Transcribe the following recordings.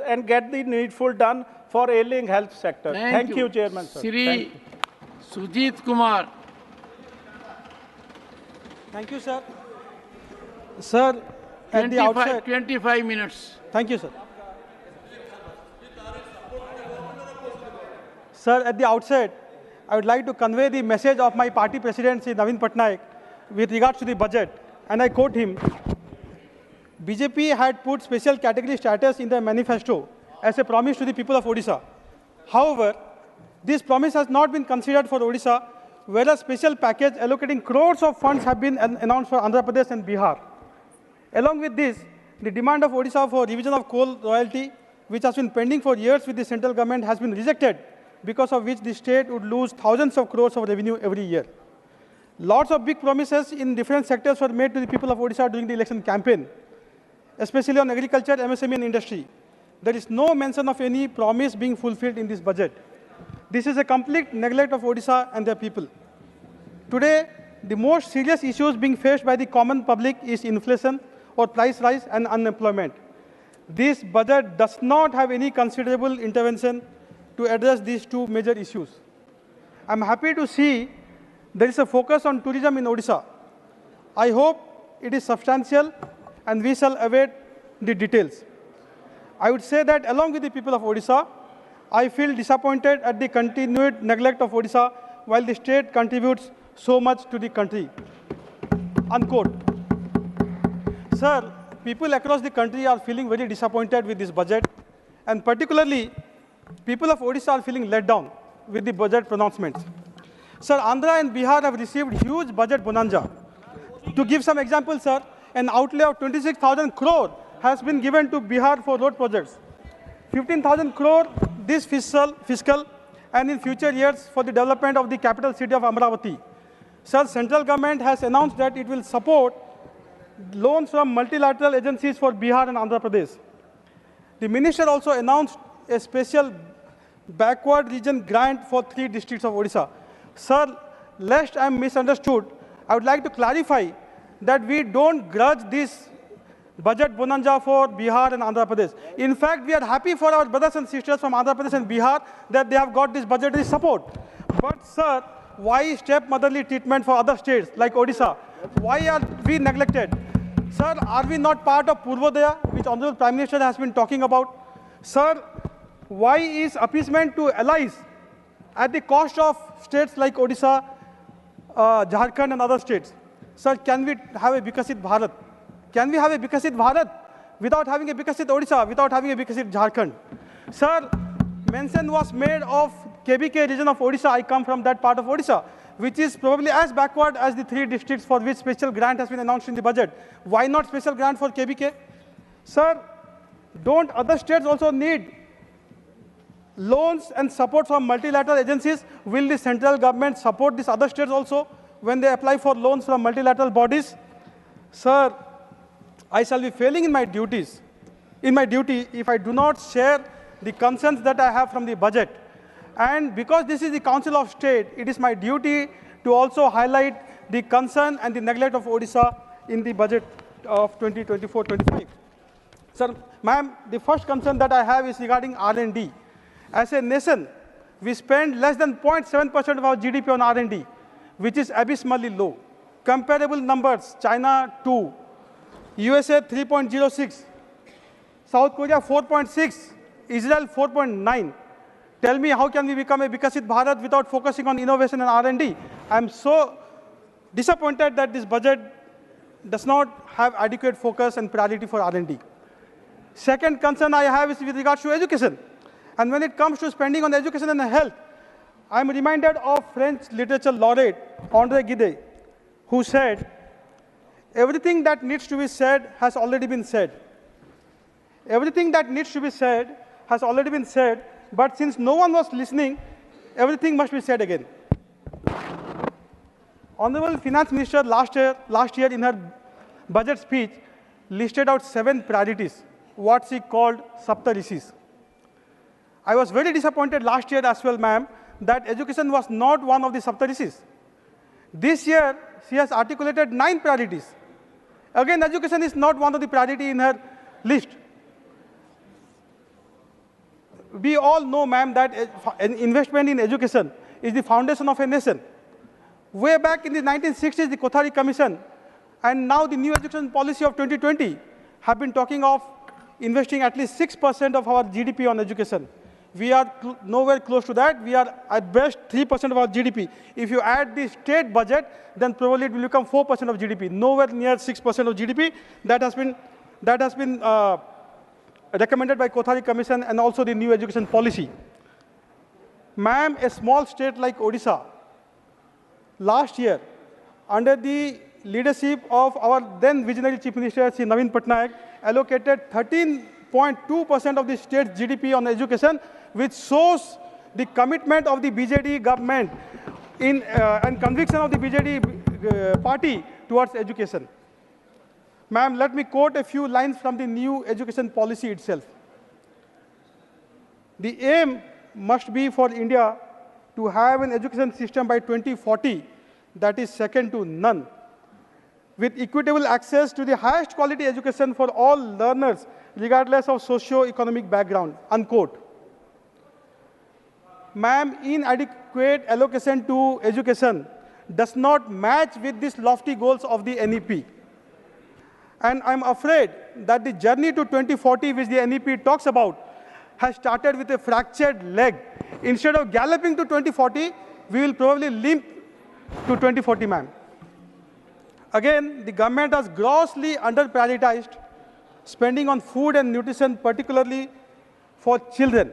and get the needful done for ailing health sector. Thank you, Chairman, sir. Shri Sujeet Kumar. Thank you, sir. Sir, at the outset... 25 minutes. Thank you, sir. Sir, at the outset, I would like to convey the message of my party president, Sri Naveen Patnaik, with regards to the budget. And I quote him, BJP had put special category status in the manifesto as a promise to the people of Odisha. However, this promise has not been considered for Odisha, whereas special package allocating crores of funds have been announced for Andhra Pradesh and Bihar. Along with this, the demand of Odisha for revision of coal royalty, which has been pending for years with the central government, has been rejected, because of which the state would lose thousands of crores of revenue every year. Lots of big promises in different sectors were made to the people of Odisha during the election campaign, especially on agriculture, MSME and industry. There is no mention of any promise being fulfilled in this budget. This is a complete neglect of Odisha and their people. Today, the most serious issues being faced by the common public is inflation or price rise and unemployment. This budget does not have any considerable intervention to address these two major issues. I'm happy to see there is a focus on tourism in Odisha. I hope it is substantial and we shall await the details. I would say that along with the people of Odisha, I feel disappointed at the continued neglect of Odisha while the state contributes so much to the country. Unquote. Sir, people across the country are feeling very disappointed with this budget, and particularly people of Odisha are feeling let down with the budget pronouncements. Sir, Andhra and Bihar have received huge budget bonanza. To give some examples, sir, an outlay of 26,000 crore has been given to Bihar for road projects. 15,000 crore this fiscal and in future years for the development of the capital city of Amravati. Sir, central government has announced that it will support loans from multilateral agencies for Bihar and Andhra Pradesh. The minister also announced a special backward region grant for 3 districts of Odisha. Sir, lest I am misunderstood, I would like to clarify that we don't grudge this budget bonanza for Bihar and Andhra Pradesh. In fact, we are happy for our brothers and sisters from Andhra Pradesh and Bihar that they have got this budgetary support. But sir, why stepmotherly treatment for other states like Odisha? Why are we neglected? Sir, are we not part of Purvodaya, which Honorable Prime Minister has been talking about? Sir, why is appeasement to allies at the cost of states like Odisha, Jharkhand and other states? Sir, can we have a Vikasit Bharat? Can we have a Vikasit Bharat without having a Vikasit Odisha, without having a Vikasit Jharkhand? Sir, mention was made of KBK region of Odisha. I come from that part of Odisha, which is probably as backward as the 3 districts for which special grant has been announced in the budget. Why not special grant for KBK? Sir, don't other states also need loans and support from multilateral agencies? Will the central government support these other states also when they apply for loans from multilateral bodies? Sir, I shall be failing in my duty if I do not share the concerns that I have from the budget. And because this is the Council of State, it is my duty to also highlight the concern and the neglect of Odisha in the budget of 2024-25. Sir, ma'am, the first concern that I have is regarding R&D. As a nation, we spend less than 0.7% of our GDP on R&D, which is abysmally low. Comparable numbers, China 2, USA 3.06, South Korea 4.6, Israel 4.9. Tell me, how can we become a Vikasit Bharat without focusing on innovation and R&D? I'm so disappointed that this budget does not have adequate focus and priority for R&D. Second concern I have is with regards to education. And when it comes to spending on education and health, I'm reminded of French literature laureate André Gide, who said, everything that needs to be said has already been said. Everything that needs to be said has already been said, but since no one was listening, everything must be said again. Honorable Finance Minister last year in her budget speech listed out 7 priorities, what she called Saptarishis. I was very disappointed last year as well, ma'am, that education was not one of the Saptarishis. This year, she has articulated 9 priorities. Again, education is not one of the priority in her list. we all know, ma'am, that an investment in education is the foundation of a nation. Way back in the 1960s, the Kothari Commission and now the new education policy of 2020 have been talking of investing at least 6% of our GDP on education. We are nowhere close to that. We are at best 3% of our GDP. If you add the state budget, then probably it will become 4% of GDP, nowhere near 6% of GDP. That has been recommended by Kothari Commission and also the new education policy. Ma'am, a small state like Odisha, last year, under the leadership of our then visionary Chief Minister, Sri Naveen Patnaik, allocated 13.2% of the state's GDP on education, which shows the commitment of the BJD government and conviction of the BJD party towards education. Ma'am, let me quote a few lines from the new education policy itself. The aim must be for India to have an education system by 2040 that is second to none, with equitable access to the highest quality education for all learners, regardless of socio-economic background, unquote. Ma'am, inadequate allocation to education does not match with these lofty goals of the NEP. And I'm afraid that the journey to 2040, which the NEP talks about, has started with a fractured leg. Instead of galloping to 2040, we will probably limp to 2040, ma'am. Again, the government has grossly under-prioritized spending on food and nutrition, particularly for children.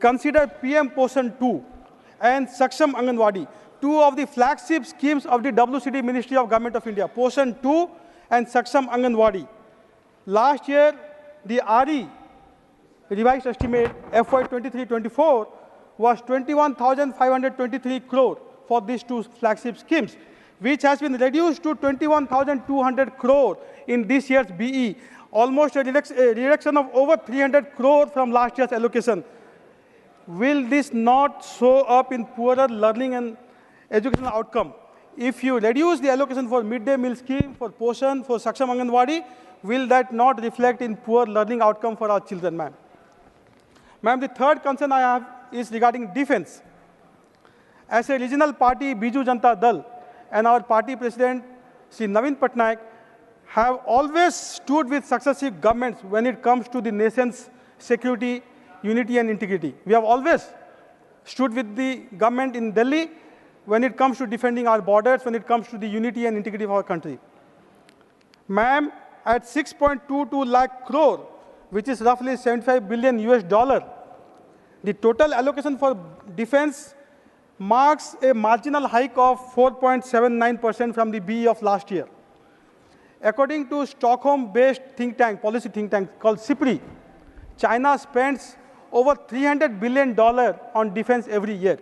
Consider PM Poshan 2 and Saksham Anganwadi, two of the flagship schemes of the WCD Ministry of Government of India, Poshan 2 and Saksham Anganwadi. Last year, the RE revised estimate FY 23-24 was 21,523 crore for these two flagship schemes, which has been reduced to 21,200 crore in this year's BE, almost a reduction of over 300 crore from last year's allocation. Will this not show up in poorer learning and educational outcome? If you reduce the allocation for midday meal scheme, for Poshan, for Saksham Anganwadi, will that not reflect in poor learning outcome for our children, ma'am? Ma'am, the third concern I have is regarding defense. As a regional party, Biju Janata Dal, and our party president, Sri Naveen Patnaik, have always stood with successive governments when it comes to the nation's security, unity and integrity. We have always stood with the government in Delhi when it comes to defending our borders, when it comes to the unity and integrity of our country. Ma'am, at 6.22 lakh crore, which is roughly $75 billion US, the total allocation for defense marks a marginal hike of 4.79% from the BE of last year. According to Stockholm-based think tank, policy think tank called SIPRI, China spends over $300 billion on defense every year.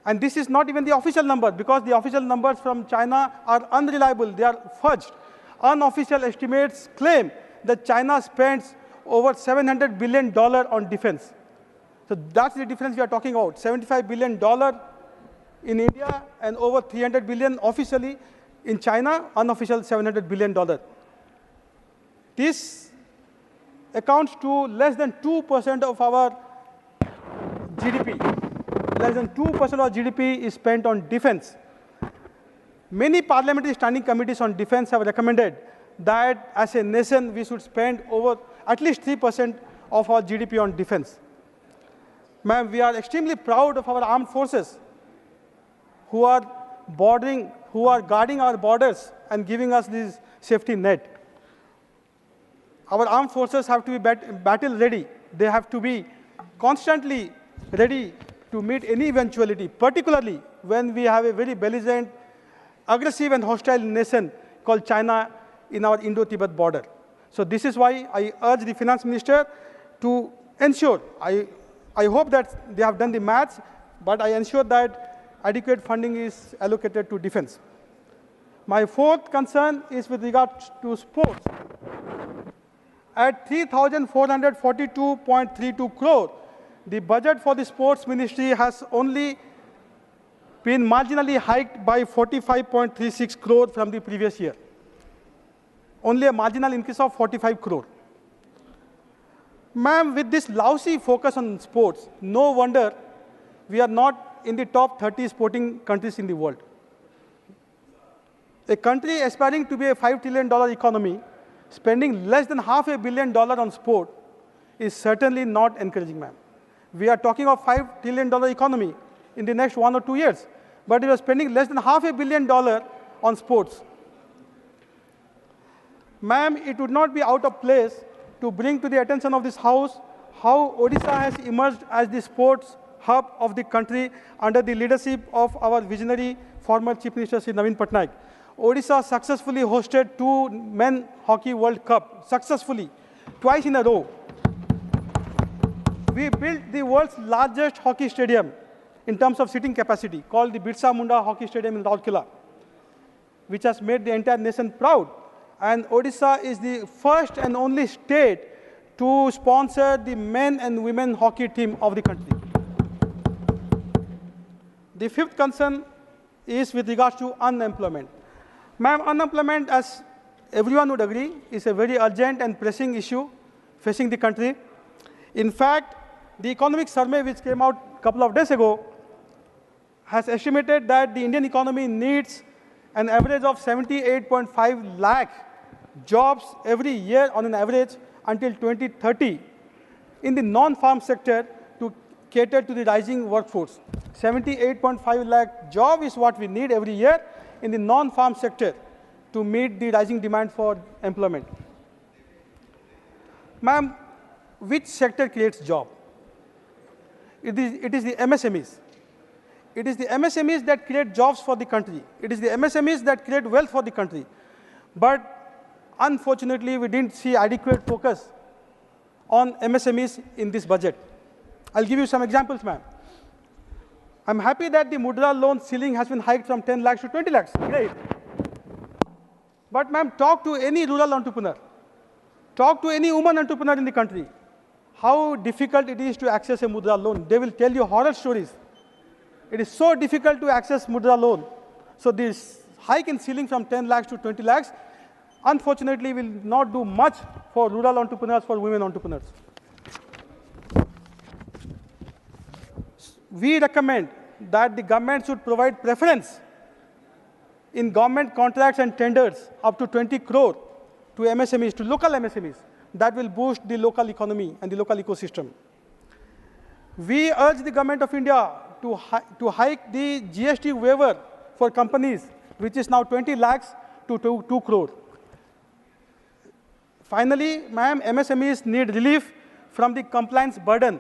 And this is not even the official number, because the official numbers from China are unreliable, they are fudged. Unofficial estimates claim that China spends over $700 billion on defense. So that's the difference we are talking about, $75 billion in India and over $300 billion officially in China, unofficial $700 billion. This accounts to less than 2% of our GDP. Less than 2% of our GDP is spent on defense. Many parliamentary standing committees on defense have recommended that as a nation we should spend over at least 3% of our GDP on defense. Ma'am, we are extremely proud of our armed forces who are guarding our borders and giving us this safety net. Our armed forces have to be battle ready. They have to be constantly ready to meet any eventuality, particularly when we have a very belligerent, aggressive and hostile nation called China in our Indo-Tibet border. So this is why I urge the finance minister to ensure, I hope that they have done the maths, but I ensure that adequate funding is allocated to defense. My fourth concern is with regard to sports. At 3,442.32 crore, the budget for the sports ministry has only been marginally hiked by 45.36 crore from the previous year. Only a marginal increase of 45 crore. Ma'am, with this lousy focus on sports, no wonder we are not in the top 30 sporting countries in the world. A country aspiring to be a $5 trillion economy, spending less than $500 million on sport is certainly not encouraging, ma'am. We are talking of $5 trillion economy in the next 1 or 2 years, but we are spending less than $500 million on sports. Ma'am, it would not be out of place to bring to the attention of this House how Odisha has emerged as the sports hub of the country under the leadership of our visionary former Chief Minister Sri Naveen Patnaik. Odisha successfully hosted 2 Men Hockey World Cup, successfully, twice in a row. We built the world's largest hockey stadium in terms of seating capacity, called the Birsa Munda Hockey Stadium in Rourkela, which has made the entire nation proud. And Odisha is the first and only state to sponsor the men and women hockey team of the country. The fifth concern is with regards to unemployment. Ma'am, unemployment, as everyone would agree, is a very urgent and pressing issue facing the country. In fact, the economic survey which came out a couple of days ago has estimated that the Indian economy needs an average of 78.5 lakh jobs every year on an average until 2030 in the non-farm sector to cater to the rising workforce. 78.5 lakh job is what we need every year in the non-farm sector to meet the rising demand for employment. Ma'am, which sector creates job? It is the MSMEs. It is the MSMEs that create jobs for the country. It is the MSMEs that create wealth for the country. But unfortunately, we didn't see adequate focus on MSMEs in this budget. I'll give you some examples, ma'am. I'm happy that the Mudra loan ceiling has been hiked from 10 lakhs to 20 lakhs. Great. But ma'am, talk to any rural entrepreneur. Talk to any woman entrepreneur in the country. How difficult it is to access a Mudra loan. They will tell you horror stories. It is so difficult to access Mudra loan. So this hike in ceiling from 10 lakhs to 20 lakhs, unfortunately, will not do much for rural entrepreneurs, for women entrepreneurs. We recommend that the government should provide preference in government contracts and tenders up to 20 crore to MSMEs, to local MSMEs. That will boost the local economy and the local ecosystem. We urge the government of India to hike the GST waiver for companies, which is now 20 lakhs to 2 crore. Finally, ma'am, MSMEs need relief from the compliance burden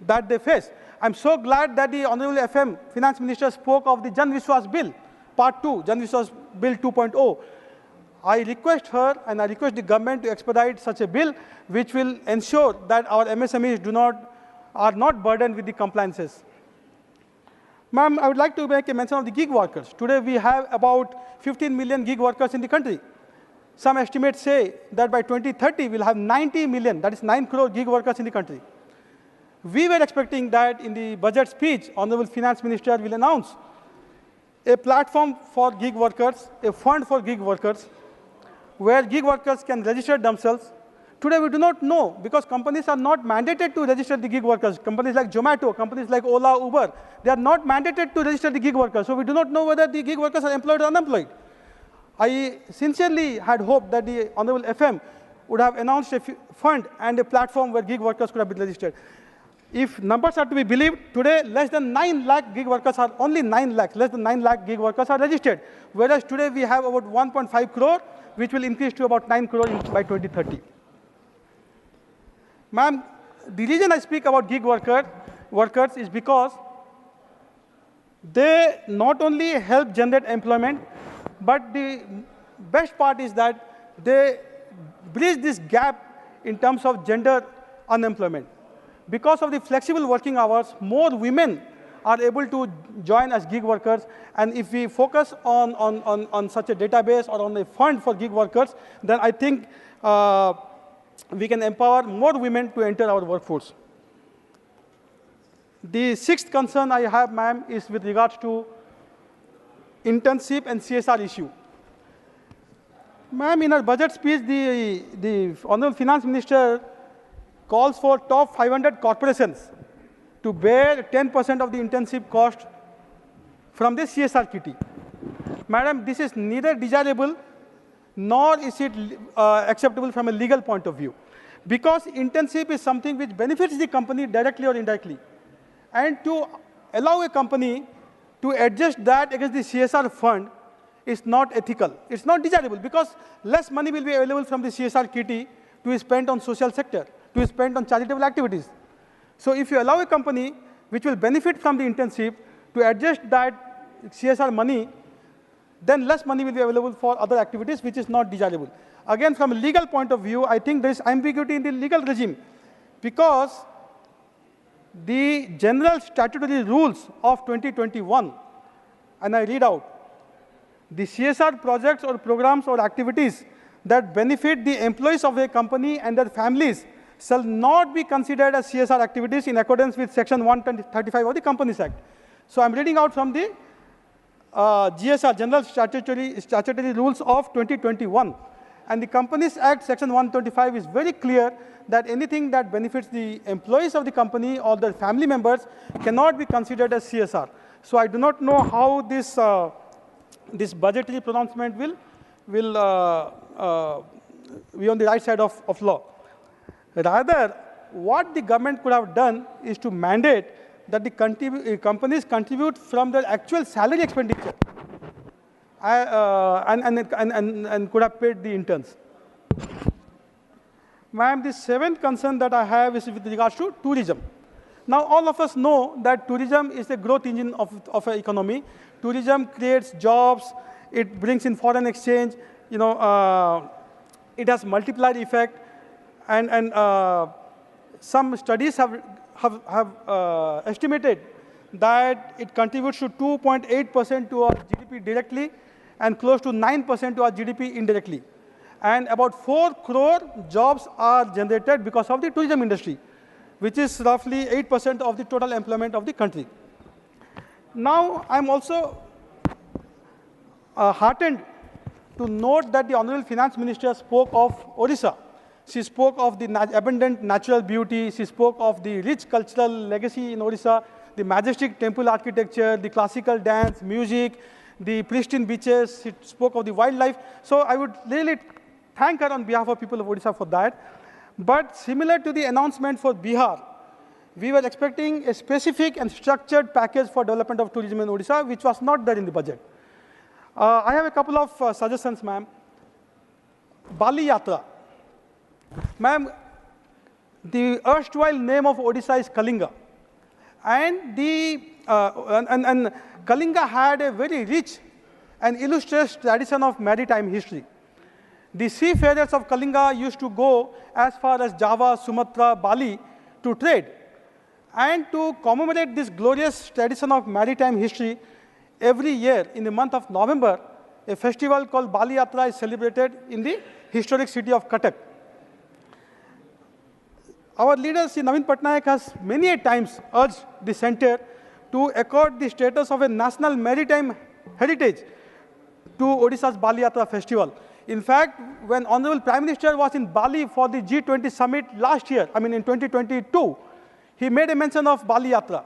that they face. I'm so glad that the Honorable FM Finance Minister spoke of the Jan Vishwas Bill, Part 2, Jan Vishwas Bill 2.0. I request her and I request the government to expedite such a bill which will ensure that our MSMEs are not burdened with the compliances. Ma'am, I would like to make a mention of the gig workers. Today we have about 15 million gig workers in the country. Some estimates say that by 2030 we'll have 90 million, that is 9 crore gig workers in the country. We were expecting that in the budget speech, Honorable Finance Minister will announce a platform for gig workers, a fund for gig workers, where gig workers can register themselves. Today we do not know because companies are not mandated to register the gig workers. Companies like Zomato, companies like Ola, Uber, they are not mandated to register the gig workers. So we do not know whether the gig workers are employed or unemployed. I sincerely had hoped that the Honorable FM would have announced a fund and a platform where gig workers could have been registered. If numbers are to be believed, today less than 9 lakh gig workers are, only 9 lakhs, less than 9 lakh gig workers are registered. Whereas today we have about 1.5 crore, which will increase to about 9 crore by 2030. Ma'am, the reason I speak about gig workers is because they not only help generate employment, but the best part is that they bridge this gap in terms of gender unemployment. Because of the flexible working hours, more women are able to join as gig workers. And if we focus on such a database or on a fund for gig workers, then I think we can empower more women to enter our workforce. The sixth concern I have, ma'am, is with regards to internship and CSR issue. Ma'am, in our budget speech, the Honorable Finance Minister calls for top 500 corporations to bear 10% of the internship cost from the CSR kitty. Madam, this is neither desirable nor is it acceptable from a legal point of view. Because internship is something which benefits the company directly or indirectly. And to allow a company to adjust that against the CSR fund is not ethical. It's not desirable because less money will be available from the CSR kitty to be spent on social sector, to be spent on charitable activities. So if you allow a company which will benefit from the internship to adjust that CSR money, then less money will be available for other activities, which is not desirable. Again, from a legal point of view, I think there is ambiguity in the legal regime because the general statutory rules of 2021, and I read out, the CSR projects or programs or activities that benefit the employees of a company and their families shall not be considered as CSR activities in accordance with Section 135 of the Companies Act. So I'm reading out from the GSR, General Statutory Rules of 2021. And the Companies Act, Section 125, is very clear that anything that benefits the employees of the company or their family members cannot be considered as CSR. So I do not know how this, this budgetary pronouncement will be on the right side of law. Rather, what the government could have done is to mandate that the companies contribute from their actual salary expenditure and could have paid the interns. Ma'am, the seventh concern that I have is with regards to tourism. Now, all of us know that tourism is the growth engine of an economy. Tourism creates jobs, it brings in foreign exchange, you know, it has multiplier effect, and some studies have estimated that it contributes to 2.8% to our GDP directly and close to 9% to our GDP indirectly. And about 4 crore jobs are generated because of the tourism industry, which is roughly 8% of the total employment of the country. Now, I'm also heartened to note that the Honorable Finance Minister spoke of Odisha. She spoke of the abundant natural beauty. She spoke of the rich cultural legacy in Odisha, the majestic temple architecture, the classical dance, music, the pristine beaches. She spoke of the wildlife. So I would really thank her on behalf of people of Odisha for that. But similar to the announcement for Bihar, we were expecting a specific and structured package for development of tourism in Odisha, which was not there in the budget. I have a couple of suggestions, ma'am. Bali Yatra. Ma'am, the erstwhile name of Odisha is Kalinga. And Kalinga had a very rich and illustrious tradition of maritime history. The seafarers of Kalinga used to go as far as Java, Sumatra, Bali to trade. And to commemorate this glorious tradition of maritime history, every year in the month of November, a festival called Bali Yatra is celebrated in the historic city of Cuttack. Our leader, Sri Naveen Patnaik, has many a times urged the center to accord the status of a national maritime heritage to Odisha's Bali Yatra festival. In fact, when Honorable Prime Minister was in Bali for the G20 summit last year, I mean in 2022, he made a mention of Bali Yatra.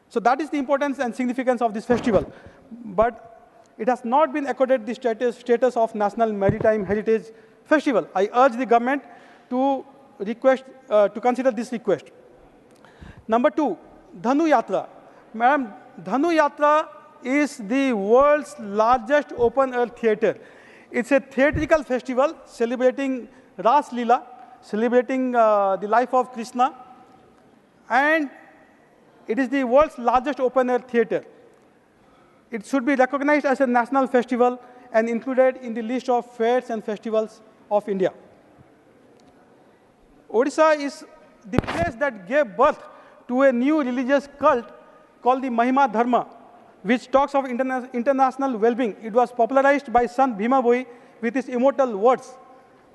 So that is the importance and significance of this festival. But it has not been accorded the status of National Maritime Heritage Festival. I urge the government to consider this request. Number 2, Dhanu Yatra. Madam, Dhanu Yatra is the world's largest open-air theatre. It's a theatrical festival celebrating Ras Leela, celebrating the life of Krishna, and it is the world's largest open-air theatre. It should be recognized as a national festival and included in the list of fairs and festivals of India. Odisha is the place that gave birth to a new religious cult called the Mahima Dharma, which talks of international well-being. It was popularized by Sant Bhima Bhoi with his immortal words,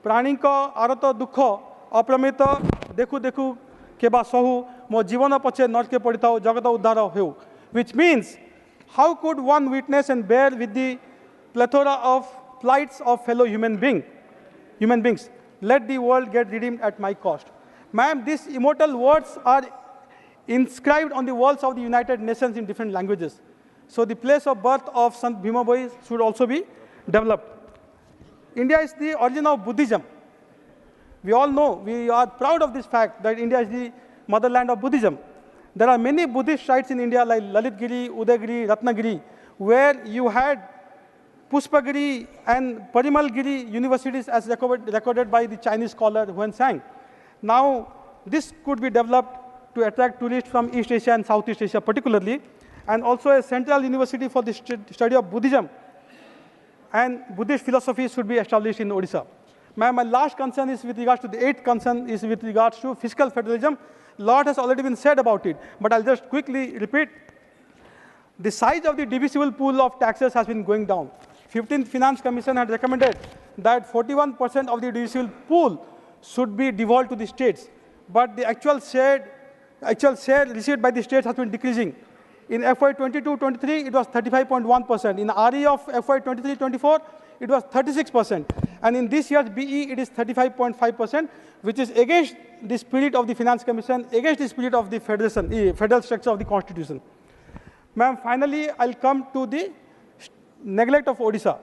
Praninka arato dukho apramita dekhu dekhu keba sahu mo jivana pache narke paditao jagata uddhara heu, which means, how could one witness and bear with the plethora of plights of fellow human beings? Let the world get redeemed at my cost. Ma'am, these immortal words are inscribed on the walls of the United Nations in different languages. So the place of birth of Sant Bhima Bhoi should also be developed. India is the origin of Buddhism. We all know, we are proud of this fact that India is the motherland of Buddhism. There are many Buddhist sites in India like Lalitgiri, Udayagiri, Ratnagiri, where you had Pushpagiri and Parimalgiri universities as recorded by the Chinese scholar Huan Sang. Now, this could be developed to attract tourists from East Asia and Southeast Asia particularly, and also a central university for the study of Buddhism and Buddhist philosophy should be established in Odisha. Ma'am, my last concern is with regards to the eighth concern is with regards to fiscal federalism. A lot has already been said about it, but I'll just quickly repeat. The size of the divisible pool of taxes has been going down. 15th Finance Commission had recommended that 41% of the divisible pool should be devolved to the states, but the actual share received by the states has been decreasing. In FY 22-23, it was 35.1%. In RE of FY 23-24, it was 36%. And in this year's BE, it is 35.5%, which is against the spirit of the Finance Commission, against the spirit of the federal structure of the Constitution. Ma'am, finally, I'll come to the neglect of Odisha.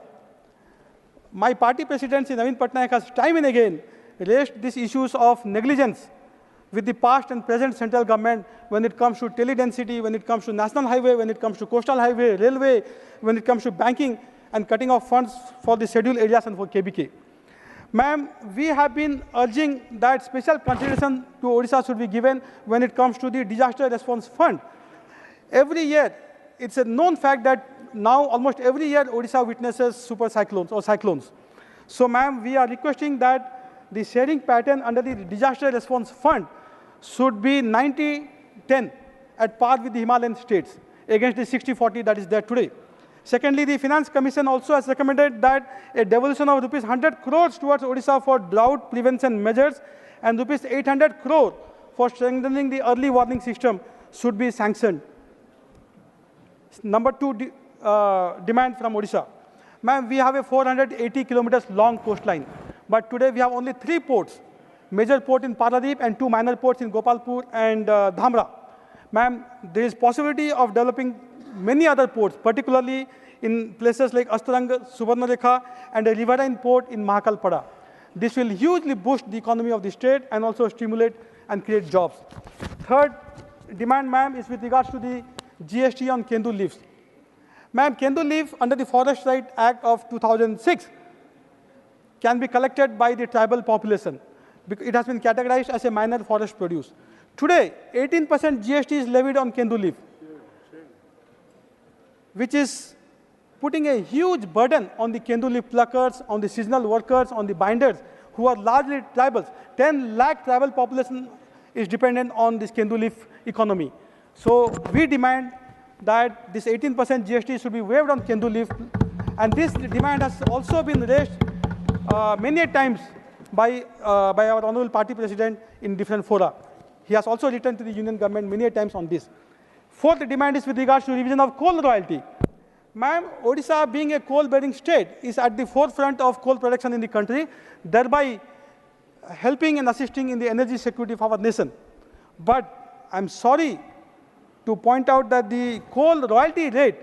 My party president, Navin Patnaik, has time and again raised these issues of negligence with the past and present central government when it comes to tele-density, when it comes to national highway, when it comes to coastal highway, railway, when it comes to banking and cutting off funds for the scheduled areas and for KBK. Ma'am, we have been urging that special consideration to Odisha should be given when it comes to the disaster response fund. Every year, it's a known fact that now almost every year Odisha witnesses super cyclones or cyclones. So ma'am, we are requesting that the sharing pattern under the disaster response fund should be 90-10 at par with the Himalayan states against the 60-40 that is there today. Secondly, the Finance Commission also has recommended that a devolution of rupees 100 crores towards Odisha for drought prevention measures and rupees 800 crore for strengthening the early warning system should be sanctioned. Number two demand from Odisha. Ma'am, we have a 480 kilometers long coastline, but today we have only 3 ports, major port in Paradip and 2 minor ports in Gopalpur and Dhamra. Ma'am, there is possibility of developing many other ports, particularly in places like Astarang, Subarnarekha, and a riverine port in Mahakalpada. This will hugely boost the economy of the state and also stimulate and create jobs. Third demand, ma'am, is with regards to the GST on Kendu leaves. Ma'am, Kendu leaf under the Forest Right Act of 2006 can be collected by the tribal population. It has been categorized as a minor forest produce. Today, 18% GST is levied on Kendu leaf, which is putting a huge burden on the Kendu leaf pluckers, on the seasonal workers, on the binders, who are largely tribals. 10 lakh tribal population is dependent on this Kendu leaf economy. So we demand that this 18% GST should be waived on Kendu leaf. And this demand has also been raised many times by our Honorable Party President in different fora. He has also written to the Union Government many times on this. Fourth demand is with regards to revision of coal royalty. Ma'am, Odisha being a coal-bearing state is at the forefront of coal production in the country, thereby helping and assisting in the energy security of our nation. But I'm sorry to point out that the coal royalty rate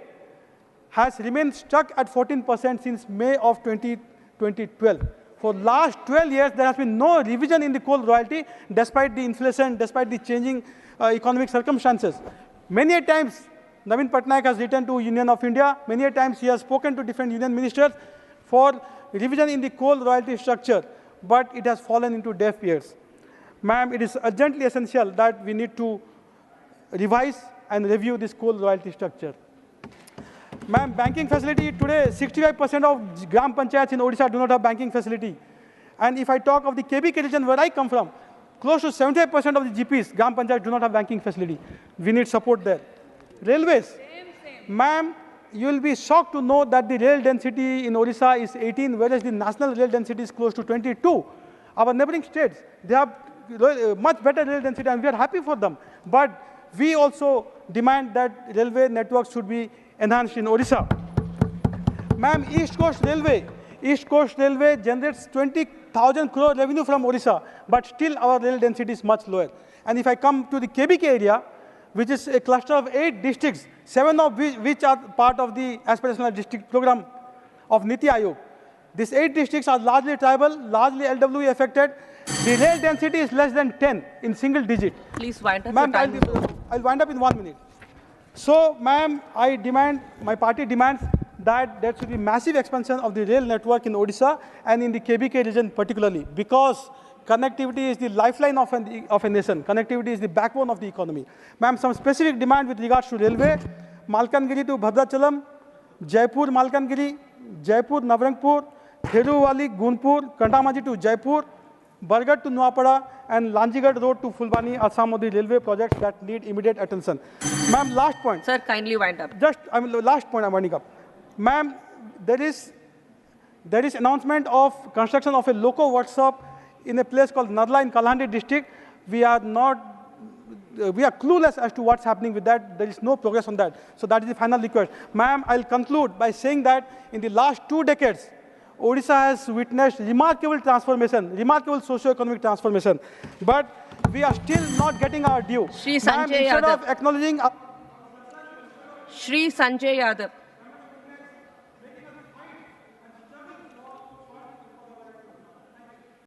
has remained stuck at 14% since May of 2012. For last 12 years, there has been no revision in the coal royalty, despite the inflation, despite the changing economic circumstances. Many a times, Navin Patnaik has written to Union of India. Many a times, he has spoken to different union ministers for revision in the coal royalty structure, but it has fallen into deaf ears. Ma'am, it is urgently essential that we need to revise and review this coal royalty structure. Ma'am, banking facility today, 65% of Gram Panchayats in Odisha do not have banking facility. And if I talk of the KBK region where I come from, close to 75% of the GPs, Gram Panchayats, do not have banking facility. We need support there. Railways. Ma'am, you will be shocked to know that the rail density in Odisha is 18, whereas the national rail density is close to 22. Our neighboring states, they have much better rail density, and we are happy for them. But we also demand that railway networks should be enhanced in Odisha. Ma'am, East Coast Railway East Coast Railway generates 20,000 crore revenue from Odisha, but still our rail density is much lower. And if I come to the KBK area, which is a cluster of 8 districts, 7 of which are part of the aspirational district program of Niti Aayog. These 8 districts are largely tribal, largely LWE affected. The rail density is less than 10 in single digit. Please wind up. Ma'am, I'll wind up in 1 minute. So, ma'am, my party demands that there should be massive expansion of the rail network in Odisha and in the KBK region particularly, because connectivity is the lifeline of a nation. Connectivity is the backbone of the economy. Ma'am, some specific demand with regards to railway: Malkangiri to Bhadrachalam, Jaipur Malkangiri, Jaipur Navrangpur, Theruvali Gunpur, Kandamaji to Jaipur, Bargarh to Nuapada, and Lanjigarh Road to Fulbani are some of the railway projects that need immediate attention. Ma'am, last point. Sir, kindly wind up. Last point I'm winding up. Ma'am, there is announcement of construction of a loco workshop in a place called Nadla in Kalahandi district. We are clueless as to what's happening with that. There is no progress on that. So that is the final request. Ma'am, I'll conclude by saying that in the last 2 decades, Odisha has witnessed remarkable transformation, remarkable socio-economic transformation. But we are still not getting our due. Shri Sanjay Yadav. Instead of acknowledging... Shri Sanjay Yadav.